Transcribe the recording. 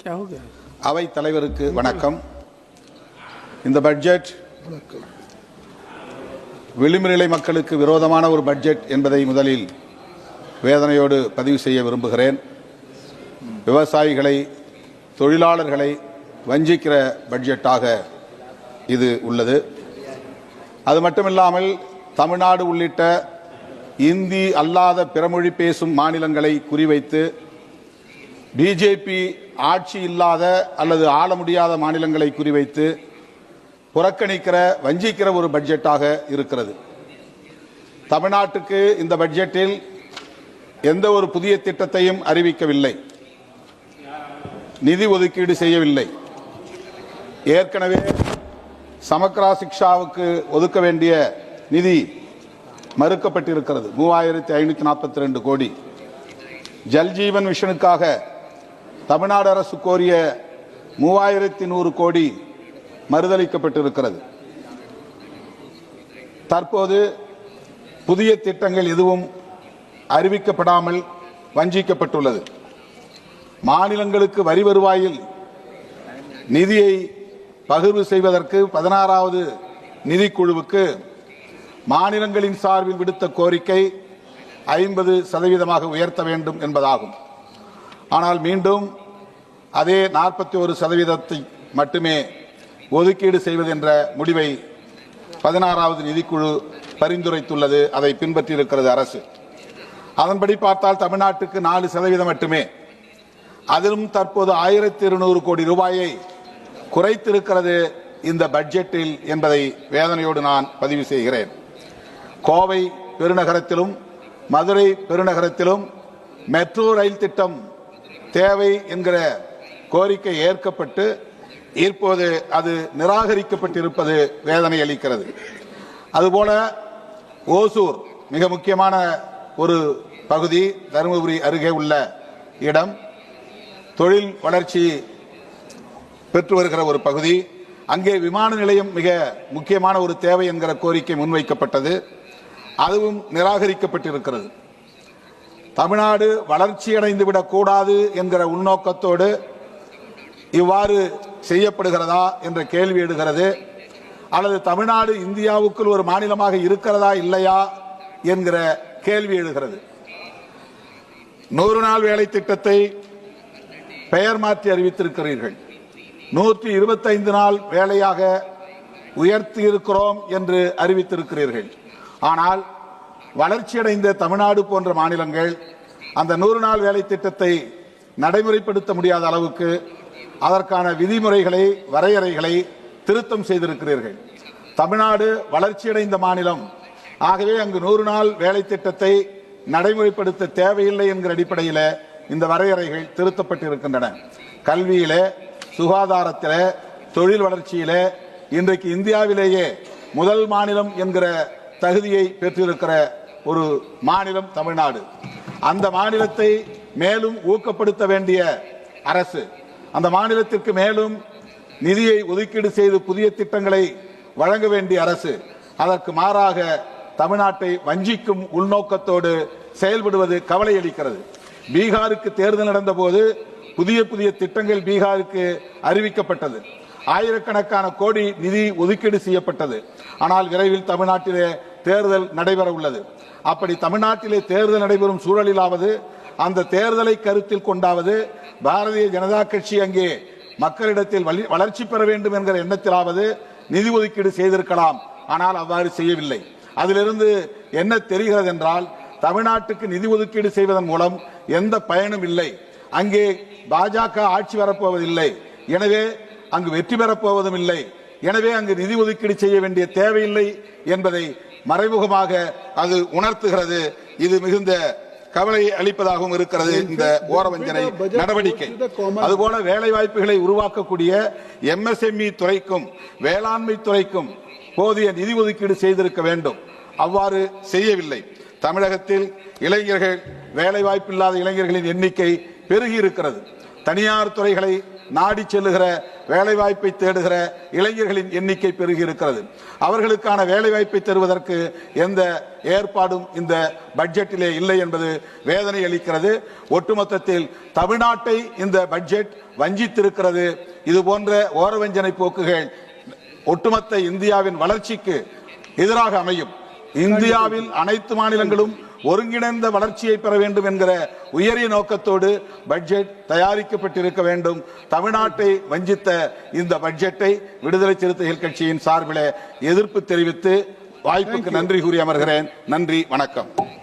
அவை தலைவருக்கு வணக்கம். இந்த பட்ஜெட் விளிம்புநிலை மக்களுக்கு விரோதமான ஒரு பட்ஜெட் என்பதை முதலில் வேதனையோடு பதிவு செய்ய விரும்புகிறேன். விவசாயிகளை, தொழிலாளர்களை வஞ்சிக்கிற பட்ஜெட்டாக இது உள்ளது. அது மட்டுமில்லாமல் தமிழ்நாடு உள்ளிட்ட இந்தி அல்லாத பிறமொழி பேசும் மாநிலங்களை குறிவைத்து பிஜேபி ஆட்சி இல்லாத அல்லது ஆள முடியாத மாநிலங்களை குறிவைத்து புறக்கணிக்கிற, வஞ்சிக்கிற ஒரு பட்ஜெட்டாக இருக்கிறது. தமிழ்நாட்டுக்கு இந்த பட்ஜெட்டில் எந்த ஒரு புதிய திட்டத்தையும் அறிவிக்கவில்லை, நிதி ஒதுக்கீடு செய்யவில்லை. ஏற்கனவே சமக்ரா சிக்ஷாவுக்கு ஒதுக்க வேண்டிய நிதி மறுக்கப்பட்டிருக்கிறது, 3542 கோடி. ஜல்ஜீவன் மிஷனுக்காக தமிழ்நாடு அரசு கோரிய 3100 கோடி மறுதளிக்கப்பட்டிருக்கிறது. தற்போது புதிய திட்டங்கள் எதுவும் அறிவிக்கப்படாமல் வஞ்சிக்கப்பட்டுள்ளது. மாநிலங்களுக்கு வரி வருவாயில் நிதியை பகிர்வு செய்வதற்கு 16வது நிதிக்குழுவுக்கு மாநிலங்களின் சார்பில் விடுத்த கோரிக்கை 50% உயர்த்த வேண்டும் என்பதாகும். ஆனால் மீண்டும் அதே 41% மட்டுமே ஒதுக்கீடு செய்வது என்ற முடிவை 16வது நிதிக்குழு பரிந்துரைத்துள்ளது. அதை பின்பற்றியிருக்கிறது அரசு. அதன்படி பார்த்தால் தமிழ்நாட்டுக்கு 4% மட்டுமே. அதிலும் தற்போது 1200 கோடி ரூபாயை குறைத்திருக்கிறது இந்த பட்ஜெட்டில் என்பதை வேதனையோடு நான் பதிவு செய்கிறேன். கோவை பெருநகரத்திலும் மதுரை பெருநகரத்திலும் மெட்ரோ ரயில் திட்டம் தேவை என்கிற கோரிக்கை ஏற்கப்பட்டு இப்போது அது நிராகரிக்கப்பட்டிருப்பது வேதனை அளிக்கிறது. அதுபோல ஓசூர் மிக முக்கியமான ஒரு பகுதி, தருமபுரி அருகே உள்ள இடம், தொழில் வளர்ச்சி பெற்று வருகிற ஒரு பகுதி. அங்கே விமான நிலையம் மிக முக்கியமான ஒரு தேவை என்கிற கோரிக்கை முன்வைக்கப்பட்டது, அதுவும் நிராகரிக்கப்பட்டிருக்கிறது. தமிழ்நாடு வளர்ச்சியடைந்து விடக்கூடாது என்கிற உள்நோக்கத்தோடு இவ்வாறு செய்யப்படுகிறதா என்ற கேள்வி எழுகிறது. அல்லது தமிழ்நாடு இந்தியாவுக்குள் ஒரு மாநிலமாக இருக்கிறதா இல்லையா என்கிற கேள்வி எழுகிறது. 100 நாள் வேலை திட்டத்தை பெயர் மாற்றி அறிவித்திருக்கிறீர்கள். 125 நாள் வேலையாக உயர்த்தி இருக்கிறோம் என்று அறிவித்திருக்கிறீர்கள். ஆனால் வளர்ச்சியடைந்த தமிழ்நாடு போன்ற மாநிலங்கள் அந்த 100 நாள் வேலை திட்டத்தை நடைமுறைப்படுத்த முடியாத அளவுக்கு அதற்கான விதிமுறைகளை, வரையறைகளை திருத்தம் செய்திருக்கிறீர்கள். தமிழ்நாடு வளர்ச்சியடைந்த மாநிலம், ஆகவே அங்கு 100 நாள் வேலை திட்டத்தை நடைமுறைப்படுத்த தேவையில்லை என்கிற அடிப்படையில் இந்த வரையறைகள் திருத்தப்பட்டிருக்கின்றன. கல்வியிலே, சுகாதாரத்திலே, தொழில் வளர்ச்சியிலே இன்றைக்கு இந்தியாவிலேயே முதல் மாநிலம் என்கிற தகுதியை பெற்றிருக்கிற ஒரு மாநிலம் தமிழ்நாடு. அந்த மாநிலத்தை மேலும் ஊக்கப்படுத்த வேண்டிய அரசு, அந்த மாநிலத்திற்கு மேலும் நிதியை ஒதுக்கீடு செய்து புதிய திட்டங்களை வழங்க வேண்டிய அரசு அதற்கு மாறாக தமிழ்நாட்டை வஞ்சிக்கும் உள்நோக்கத்தோடு செயல்படுவது கவலை அளிக்கிறது. பீகாருக்கு தேர்தல் நடந்த போது புதிய புதிய திட்டங்கள் பீகாருக்கு அறிவிக்கப்பட்டது. ஆயிரக்கணக்கான கோடி நிதி ஒதுக்கீடு செய்யப்பட்டது. ஆனால் விரைவில் தமிழ்நாட்டிலே தேர்தல் நடைபெற உள்ளது. அப்படி தமிழ்நாட்டிலே தேர்தல் நடைபெறும் சூழலிலாவது, அந்த தேர்தலை கருத்தில் கொண்டாவது, பாரதிய ஜனதா கட்சி அங்கே மக்களிடத்தில் வளர்ச்சி பெற வேண்டும் என்கிற எண்ணத்திலாவது நிதி ஒதுக்கீடு செய்திருக்கலாம். ஆனால் அவ்வாறு செய்யவில்லை. அதிலிருந்து என்ன தெரிகிறது என்றால், தமிழ்நாட்டுக்கு நிதி ஒதுக்கீடு செய்வதன் மூலம் எந்த பயனும் இல்லை. அங்கே பாஜக ஆட்சி வரப்போவதில்லை, எனவே அங்கு வெற்றி பெறப்போவதும் இல்லை, எனவே அங்கு நிதி ஒதுக்கீடு செய்ய வேண்டிய தேவையில்லை என்பதை மறைமுகமாக அது உணர்த்துகிறது. இது மிகுந்த கவலை அளிப்பதாகவும் இருக்கிறது இந்த ஓரவஞ்சனை நடவடிக்கை. அதுபோல வேலை வாய்ப்புகளை உருவாக்கக்கூடிய MSME துறைக்கும் வேளாண்மை துறைக்கும் போதிய நிதி ஒதுக்கீடு செய்திருக்க வேண்டும். அவ்வாறு செய்யவில்லை. தமிழகத்தில் இளைஞர்கள், வேலை வாய்ப்பில்லாத இளைஞர்களின் எண்ணிக்கை பெருகி இருக்கிறது. தனியார் துறைகளை நாடி செல்லுகிற வேலைவாய்ப்பை தேடுகிற இளைஞர்களின் எண்ணிக்கை பெருகி இருக்கிறது. அவர்களுக்கான வேலைவாய்ப்பை தருவதற்கு எந்த ஏற்பாடும் இந்த பட்ஜெட்டிலே இல்லை என்பது வேதனை அளிக்கிறது. ஒட்டுமொத்தத்தில் தமிழ்நாட்டை இந்த பட்ஜெட் வஞ்சித்திருக்கிறது. இது போன்ற ஓரவஞ்சனை போக்குகள் ஒட்டுமொத்த இந்தியாவின் வளர்ச்சிக்கு எதிராக அமையும். இந்தியாவில் அனைத்து மாநிலங்களும் ஒருங்கிணைந்த வளர்ச்சியை பெற வேண்டும் என்கிற உயரிய நோக்கத்தோடு பட்ஜெட் தயாரிக்கப்பட்டிருக்க வேண்டும். தமிழ்நாட்டை வஞ்சித்த இந்த பட்ஜெட்டை விடுதலை சிறுத்தைகள் கட்சியின் சார்பில் எதிர்ப்பு தெரிவித்து வாய்ப்புக்கு நன்றி கூறி அமர்கிறேன். நன்றி, வணக்கம்.